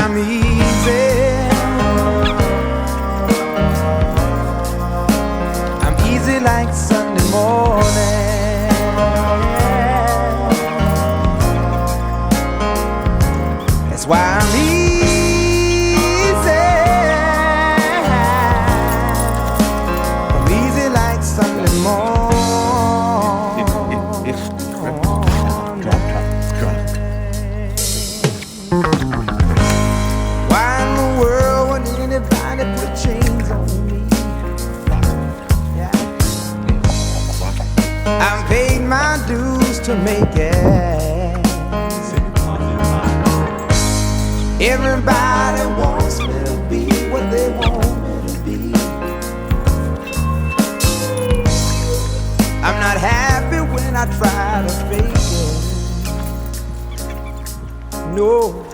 I'm easy. I'm easy like Sunday morning. That's why I'm easy. I'm easy like Sunday morning. Why in the world would anybody put chains on me? Yeah. I've paid my dues to make it. Everybody wants me to be what they want me to be. I'm not happy when I try to fake it. No.